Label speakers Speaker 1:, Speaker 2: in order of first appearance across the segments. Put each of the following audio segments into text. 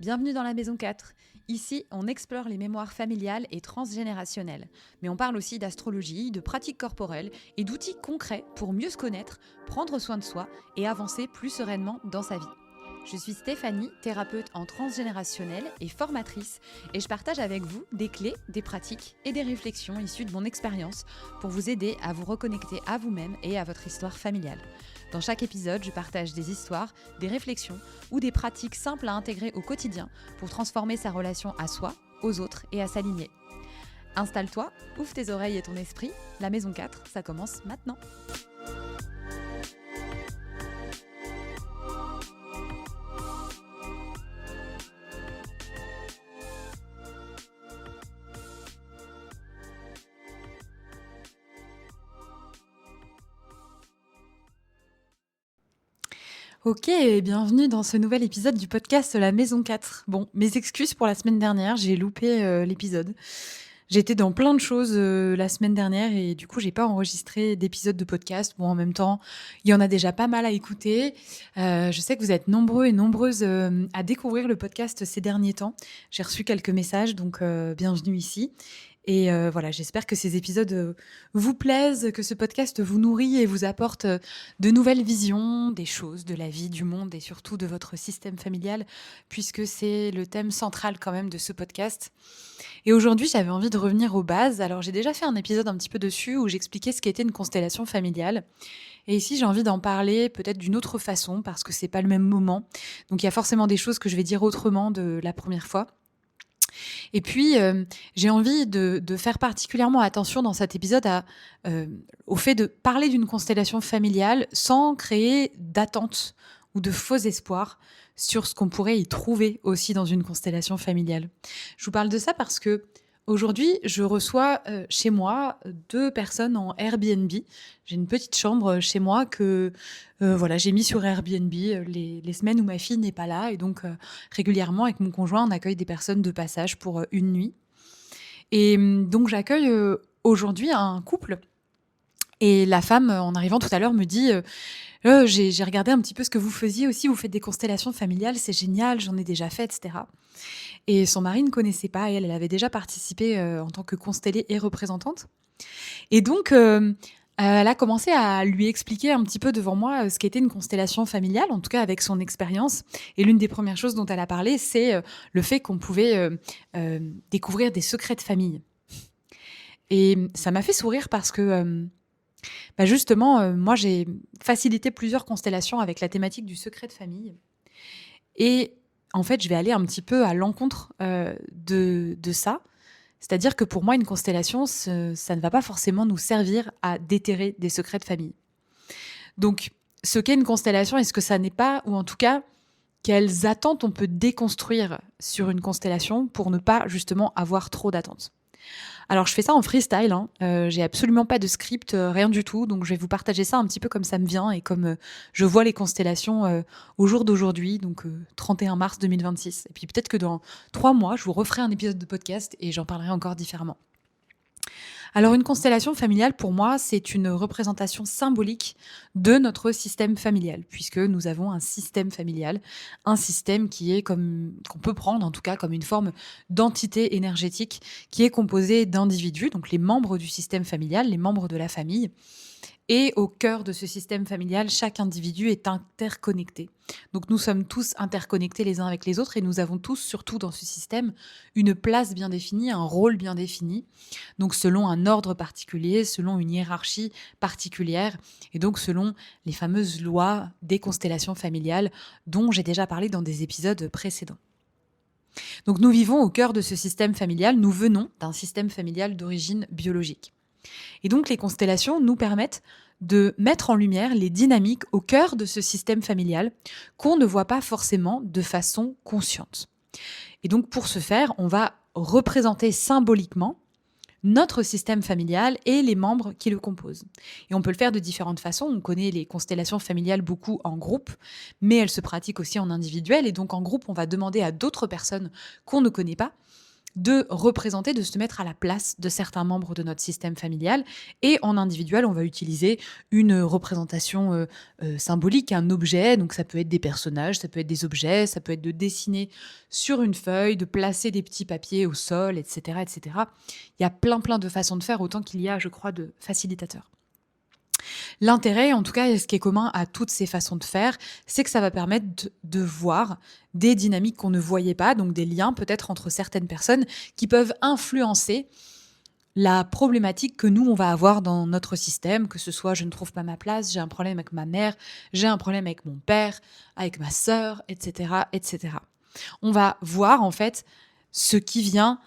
Speaker 1: Bienvenue dans la Maison 4. Ici, on explore les mémoires familiales et transgénérationnelles. Mais on parle aussi d'astrologie, de pratiques corporelles et d'outils concrets pour mieux se connaître, prendre soin de soi et avancer plus sereinement dans sa vie. Je suis Stéphanie, thérapeute en transgénérationnel et formatrice, et je partage avec vous des clés, des pratiques et des réflexions issues de mon expérience pour vous aider à vous reconnecter à vous-même et à votre histoire familiale. Dans chaque épisode, je partage des histoires, des réflexions ou des pratiques simples à intégrer au quotidien pour transformer sa relation à soi, aux autres et à s'aligner. Installe-toi, ouvre tes oreilles et ton esprit. La Maison 4, ça commence maintenant. Ok, bienvenue dans ce nouvel épisode du podcast La Maison 4. Bon, mes excuses pour la semaine dernière, j'ai loupé l'épisode. J'étais dans plein de choses la semaine dernière et du coup, j'ai pas enregistré d'épisode de podcast. Bon, en même temps, il y en a déjà pas mal à écouter. Je sais que vous êtes nombreux et nombreuses à découvrir le podcast ces derniers temps. J'ai reçu quelques messages, donc bienvenue ici. Et voilà, j'espère que ces épisodes vous plaisent, que ce podcast vous nourrit et vous apporte de nouvelles visions des choses, de la vie, du monde et surtout de votre système familial, puisque c'est le thème central quand même de ce podcast. Et aujourd'hui, j'avais envie de revenir aux bases. Alors, j'ai déjà fait un épisode un petit peu dessus où j'expliquais ce qu'était une constellation familiale. Et ici, j'ai envie d'en parler peut-être d'une autre façon parce que c'est pas le même moment. Donc, il y a forcément des choses que je vais dire autrement de la première fois. Et puis, j'ai envie de faire particulièrement attention dans cet épisode au fait de parler d'une constellation familiale sans créer d'attentes ou de faux espoirs sur ce qu'on pourrait y trouver aussi dans une constellation familiale. Je vous parle de ça parce que aujourd'hui, je reçois chez moi 2 personnes en Airbnb. J'ai une petite chambre chez moi que voilà, j'ai mis sur Airbnb les semaines où ma fille n'est pas là. Et donc, régulièrement, avec mon conjoint, on accueille des personnes de passage pour une nuit. Et donc, j'accueille aujourd'hui un couple. Et la femme, en arrivant tout à l'heure, me dit j'ai regardé un petit peu ce que vous faisiez aussi. Vous faites des constellations familiales, c'est génial, j'en ai déjà fait, etc. Et son mari ne connaissait pas. Et elle avait déjà participé en tant que constellée et représentante. Et donc, elle a commencé à lui expliquer un petit peu devant moi ce qu'était une constellation familiale, en tout cas avec son expérience. Et l'une des premières choses dont elle a parlé, c'est le fait qu'on pouvait découvrir des secrets de famille. Et ça m'a fait sourire parce que justement, moi, j'ai facilité plusieurs constellations avec la thématique du secret de famille. Et en fait, je vais aller un petit peu à l'encontre de ça. C'est-à-dire que pour moi, une constellation, ça ne va pas forcément nous servir à déterrer des secrets de famille. Donc, ce qu'est une constellation, est-ce que ça n'est pas, ou en tout cas, quelles attentes on peut déconstruire sur une constellation pour ne pas justement avoir trop d'attentes? Alors, je fais ça en freestyle, hein. J'ai absolument pas de script, rien du tout. Donc, je vais vous partager ça un petit peu comme ça me vient et comme je vois les constellations au jour d'aujourd'hui, donc 31 mars 2026. Et puis peut-être que dans 3 mois, je vous referai un épisode de podcast et j'en parlerai encore différemment. Alors, une constellation familiale, pour moi, c'est une représentation symbolique de notre système familial, puisque nous avons un système familial, un système qui est qu'on peut prendre en tout cas comme une forme d'entité énergétique qui est composée d'individus, donc les membres du système familial, les membres de la famille. Et au cœur de ce système familial, chaque individu est interconnecté. Donc nous sommes tous interconnectés les uns avec les autres et nous avons tous, surtout dans ce système, une place bien définie, un rôle bien défini. Donc selon un ordre particulier, selon une hiérarchie particulière et donc selon les fameuses lois des constellations familiales dont j'ai déjà parlé dans des épisodes précédents. Donc nous vivons au cœur de ce système familial, nous venons d'un système familial d'origine biologique. Et donc, les constellations nous permettent de mettre en lumière les dynamiques au cœur de ce système familial qu'on ne voit pas forcément de façon consciente. Et donc, pour ce faire, on va représenter symboliquement notre système familial et les membres qui le composent. Et on peut le faire de différentes façons. On connaît les constellations familiales beaucoup en groupe, mais elles se pratiquent aussi en individuel. Et donc, en groupe, on va demander à d'autres personnes qu'on ne connaît pas de représenter, de se mettre à la place de certains membres de notre système familial. Et en individuel, on va utiliser une représentation symbolique, un objet. Donc ça peut être des personnages, ça peut être des objets, ça peut être de dessiner sur une feuille, de placer des petits papiers au sol, etc., etc. Il y a plein de façons de faire, autant qu'il y a, je crois, de facilitateurs. L'intérêt, en tout cas, et ce qui est commun à toutes ces façons de faire, c'est que ça va permettre de voir des dynamiques qu'on ne voyait pas, donc des liens peut-être entre certaines personnes qui peuvent influencer la problématique que nous, on va avoir dans notre système, que ce soit je ne trouve pas ma place, j'ai un problème avec ma mère, j'ai un problème avec mon père, avec ma sœur, etc., etc. On va voir en fait ce qui vient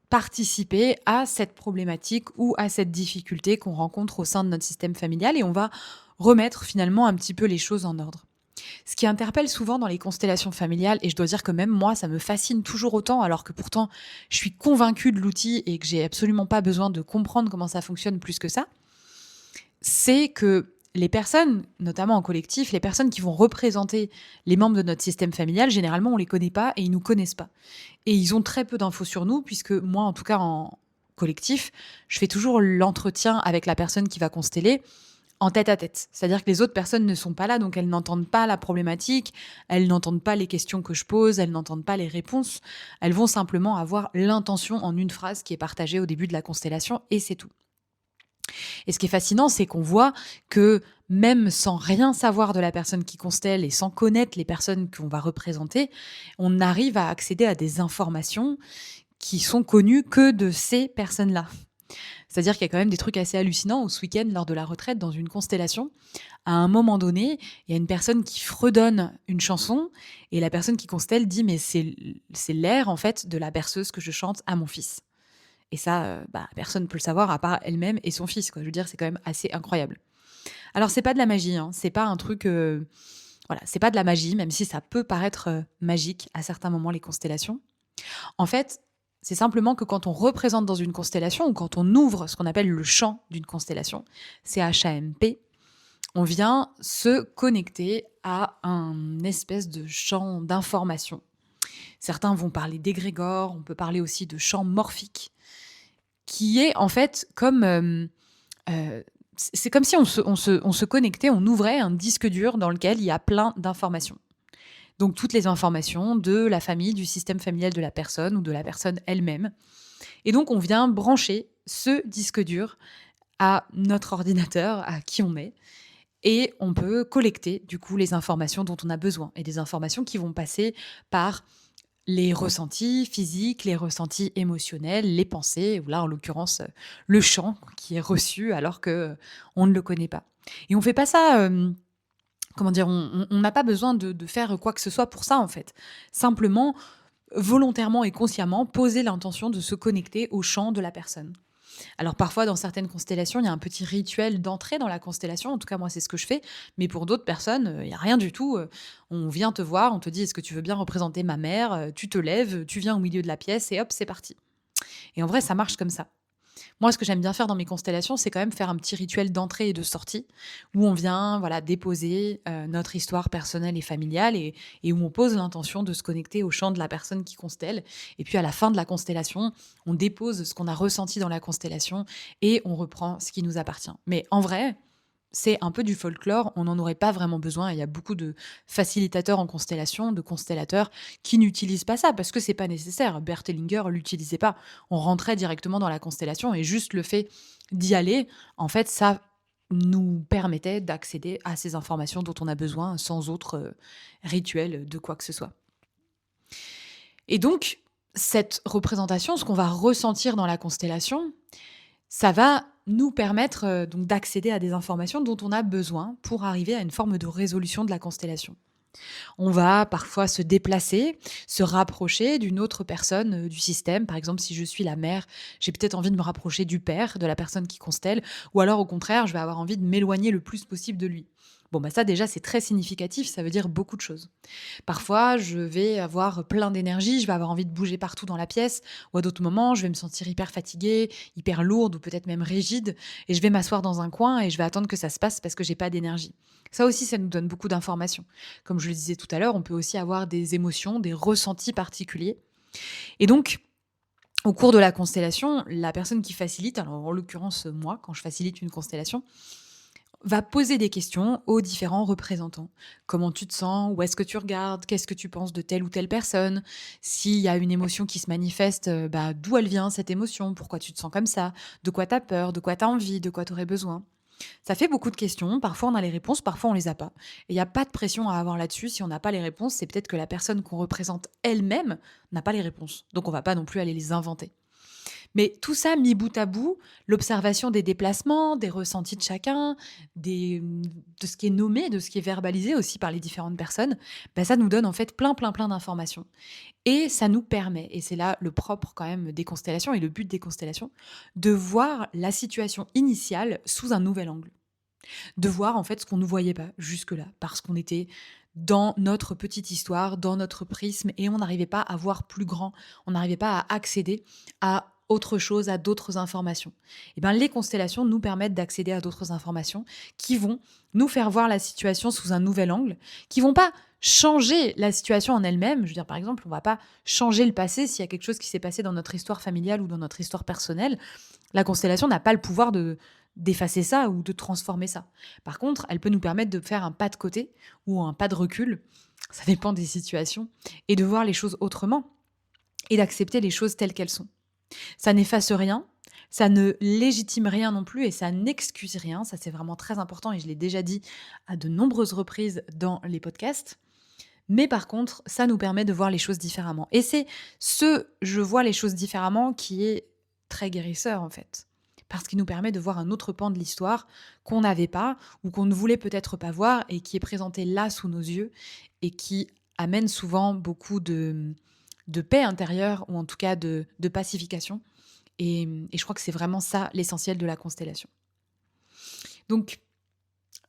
Speaker 1: participer à cette problématique ou à cette difficulté qu'on rencontre au sein de notre système familial et on va remettre finalement un petit peu les choses en ordre. Ce qui interpelle souvent dans les constellations familiales, et je dois dire que même moi, ça me fascine toujours autant, alors que pourtant, je suis convaincue de l'outil et que j'ai absolument pas besoin de comprendre comment ça fonctionne plus que ça, c'est que les personnes, notamment en collectif, les personnes qui vont représenter les membres de notre système familial, généralement, on les connaît pas et ils nous connaissent pas. Et ils ont très peu d'infos sur nous, puisque moi, en tout cas, en collectif, je fais toujours l'entretien avec la personne qui va consteller en tête à tête. C'est-à-dire que les autres personnes ne sont pas là, donc elles n'entendent pas la problématique, elles n'entendent pas les questions que je pose, elles n'entendent pas les réponses. Elles vont simplement avoir l'intention en une phrase qui est partagée au début de la constellation et c'est tout. Et ce qui est fascinant, c'est qu'on voit que même sans rien savoir de la personne qui constelle et sans connaître les personnes qu'on va représenter, on arrive à accéder à des informations qui sont connues que de ces personnes-là. C'est-à-dire qu'il y a quand même des trucs assez hallucinants. Ce week-end, lors de la retraite, dans une constellation, à un moment donné, il y a une personne qui fredonne une chanson et la personne qui constelle dit « mais c'est l'air en fait de la berceuse que je chante à mon fils ». Et ça, personne ne peut le savoir à part elle-même et son fils, quoi. Je veux dire, c'est quand même assez incroyable. Alors, c'est pas de la magie, hein. C'est pas un truc, voilà, c'est pas de la magie, même si ça peut paraître magique à certains moments, les constellations. En fait, c'est simplement que quand on représente dans une constellation ou quand on ouvre ce qu'on appelle le champ d'une constellation, CHAMP, on vient se connecter à un espèce de champ d'information. Certains vont parler d'égrégore, on peut parler aussi de champ morphique, qui est en fait comme c'est comme si on se connectait, on ouvrait un disque dur dans lequel il y a plein d'informations. Donc toutes les informations de la famille, du système familial de la personne ou de la personne elle-même. Et donc on vient brancher ce disque dur à notre ordinateur, à qui on est, et on peut collecter du coup les informations dont on a besoin et des informations qui vont passer par les ressentis physiques, les ressentis émotionnels, les pensées, ou là en l'occurrence le chant qui est reçu alors que on ne le connaît pas. Et on fait pas ça, comment dire, on n'a pas besoin de faire quoi que ce soit pour ça en fait. Simplement, volontairement et consciemment, poser l'intention de se connecter au chant de la personne. Alors parfois, dans certaines constellations, il y a un petit rituel d'entrée dans la constellation. En tout cas, moi, c'est ce que je fais. Mais pour d'autres personnes, il n'y a rien du tout. On vient te voir, on te dit, est-ce que tu veux bien représenter ma mère? Tu te lèves, tu viens au milieu de la pièce et hop, c'est parti. Et en vrai, ça marche comme ça. Moi, ce que j'aime bien faire dans mes constellations, c'est quand même faire un petit rituel d'entrée et de sortie, où on vient déposer notre histoire personnelle et familiale, et où on pose l'intention de se connecter au champ de la personne qui constelle. Et puis à la fin de la constellation, on dépose ce qu'on a ressenti dans la constellation, et on reprend ce qui nous appartient. Mais en vrai, c'est un peu du folklore, on n'en aurait pas vraiment besoin. Il y a beaucoup de facilitateurs en constellation, de constellateurs qui n'utilisent pas ça parce que c'est pas nécessaire. Bert Hellinger l'utilisait pas. On rentrait directement dans la constellation et juste le fait d'y aller, en fait, ça nous permettait d'accéder à ces informations dont on a besoin sans autre rituel de quoi que ce soit. Et donc, cette représentation, ce qu'on va ressentir dans la constellation, ça va nous permettre donc d'accéder à des informations dont on a besoin pour arriver à une forme de résolution de la constellation. On va parfois se déplacer, se rapprocher d'une autre personne du système. Par exemple, si je suis la mère, j'ai peut-être envie de me rapprocher du père, de la personne qui constelle, ou alors au contraire, je vais avoir envie de m'éloigner le plus possible de lui. Bon, ça déjà, c'est très significatif, ça veut dire beaucoup de choses. Parfois, je vais avoir plein d'énergie, je vais avoir envie de bouger partout dans la pièce, ou à d'autres moments, je vais me sentir hyper fatiguée, hyper lourde, ou peut-être même rigide, et je vais m'asseoir dans un coin et je vais attendre que ça se passe parce que j'ai pas d'énergie. Ça aussi, ça nous donne beaucoup d'informations. Comme je le disais tout à l'heure, on peut aussi avoir des émotions, des ressentis particuliers. Et donc, Au cours de la constellation, la personne qui facilite, alors en l'occurrence moi, quand je facilite une constellation, va poser des questions aux différents représentants. Comment tu te sens? Où est-ce que tu regardes? Qu'est-ce que tu penses de telle ou telle personne? S'il y a une émotion qui se manifeste, d'où elle vient cette émotion? Pourquoi tu te sens comme ça? De quoi tu as peur? De quoi tu as envie? De quoi tu aurais besoin? Ça fait beaucoup de questions. Parfois, on a les réponses, parfois, on les a pas. Et il y a pas de pression à avoir là-dessus. Si on n'a pas les réponses, c'est peut-être que la personne qu'on représente elle-même n'a pas les réponses. Donc, on va pas non plus aller les inventer. Mais tout ça mis bout à bout, l'observation des déplacements, des ressentis de chacun, de ce qui est nommé, de ce qui est verbalisé aussi par les différentes personnes, ça nous donne en fait plein, plein, plein d'informations. Et ça nous permet, et c'est là le propre quand même des constellations et le but des constellations, de voir la situation initiale sous un nouvel angle. De voir en fait ce qu'on ne voyait pas jusque-là, parce qu'on était dans notre petite histoire, dans notre prisme, et on n'arrivait pas à voir plus grand, on n'arrivait pas à accéder à autre chose, à d'autres informations. Et bien, les constellations nous permettent d'accéder à d'autres informations qui vont nous faire voir la situation sous un nouvel angle, qui vont pas changer la situation en elle-même. Je veux dire, par exemple, on va pas changer le passé s'il y a quelque chose qui s'est passé dans notre histoire familiale ou dans notre histoire personnelle. La constellation n'a pas le pouvoir d'effacer ça ou de transformer ça. Par contre, elle peut nous permettre de faire un pas de côté ou un pas de recul, ça dépend des situations, et de voir les choses autrement et d'accepter les choses telles qu'elles sont. Ça n'efface rien, ça ne légitime rien non plus et ça n'excuse rien. Ça, c'est vraiment très important et je l'ai déjà dit à de nombreuses reprises dans les podcasts. Mais par contre, ça nous permet de voir les choses différemment. Et c'est ce je vois les choses différemment qui est très guérisseur en fait. Parce qu'il nous permet de voir un autre pan de l'histoire qu'on n'avait pas ou qu'on ne voulait peut-être pas voir et qui est présenté là sous nos yeux et qui amène souvent beaucoup de paix intérieure ou en tout cas de pacification. Et je crois que c'est vraiment ça l'essentiel de la constellation. Donc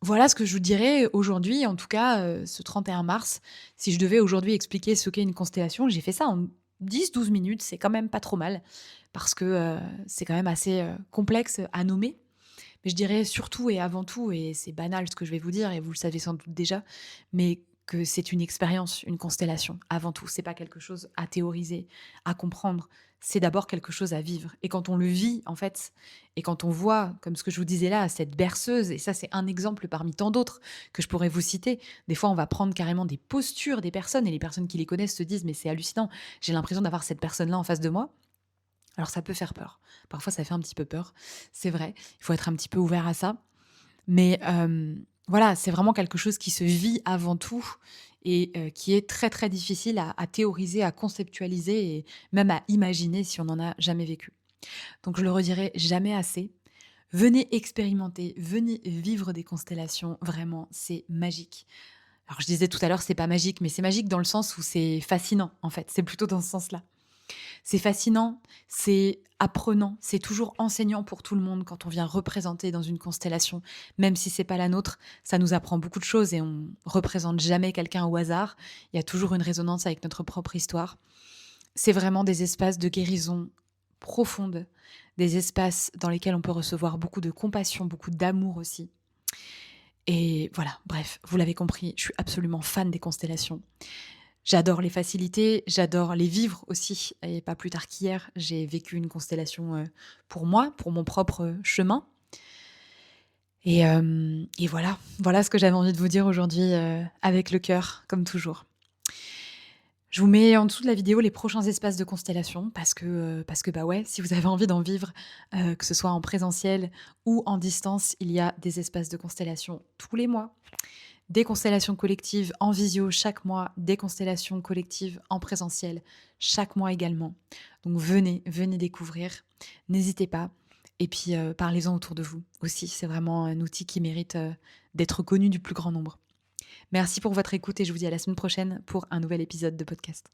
Speaker 1: voilà ce que je vous dirais aujourd'hui, en tout cas ce 31 mars. Si je devais aujourd'hui expliquer ce qu'est une constellation, j'ai fait ça en 10-12 minutes, c'est quand même pas trop mal, parce que c'est quand même assez complexe à nommer. Mais je dirais surtout et avant tout, et c'est banal ce que je vais vous dire, et vous le savez sans doute déjà, mais que c'est une expérience, une constellation, avant tout. C'est pas quelque chose à théoriser, à comprendre. C'est d'abord quelque chose à vivre. Et quand on le vit, en fait, et quand on voit, comme ce que je vous disais là, cette berceuse, et ça c'est un exemple parmi tant d'autres que je pourrais vous citer, des fois on va prendre carrément des postures des personnes, et les personnes qui les connaissent se disent mais c'est hallucinant, j'ai l'impression d'avoir cette personne-là en face de moi. Alors ça peut faire peur. Parfois ça fait un petit peu peur, c'est vrai. Il faut être un petit peu ouvert à ça. Mais voilà, c'est vraiment quelque chose qui se vit avant tout et qui est très, très difficile à théoriser, à conceptualiser et même à imaginer si on n'en a jamais vécu. Donc je le redirai jamais assez. Venez expérimenter, venez vivre des constellations, vraiment, c'est magique. Alors je disais tout à l'heure, c'est pas magique, mais c'est magique dans le sens où c'est fascinant, en fait. C'est plutôt dans ce sens-là. C'est fascinant, c'est apprenant, c'est toujours enseignant pour tout le monde quand on vient représenter dans une constellation. Même si c'est pas la nôtre, ça nous apprend beaucoup de choses et on représente jamais quelqu'un au hasard. Il y a toujours une résonance avec notre propre histoire. C'est vraiment des espaces de guérison profonde, des espaces dans lesquels on peut recevoir beaucoup de compassion, beaucoup d'amour aussi. Et voilà, bref, vous l'avez compris, je suis absolument fan des constellations. J'adore les faciliter, j'adore les vivre aussi. Et pas plus tard qu'hier, j'ai vécu une constellation pour moi, pour mon propre chemin. Et voilà, voilà ce que j'avais envie de vous dire aujourd'hui avec le cœur, comme toujours. Je vous mets en dessous de la vidéo les prochains espaces de constellation parce que bah ouais, si vous avez envie d'en vivre, que ce soit en présentiel ou en distance, il y a des espaces de constellation tous les mois. Des constellations collectives en visio chaque mois, des constellations collectives en présentiel chaque mois également. Donc venez, venez découvrir, n'hésitez pas. Et puis parlez-en autour de vous aussi, c'est vraiment un outil qui mérite d'être connu du plus grand nombre. Merci pour votre écoute et je vous dis à la semaine prochaine pour un nouvel épisode de podcast.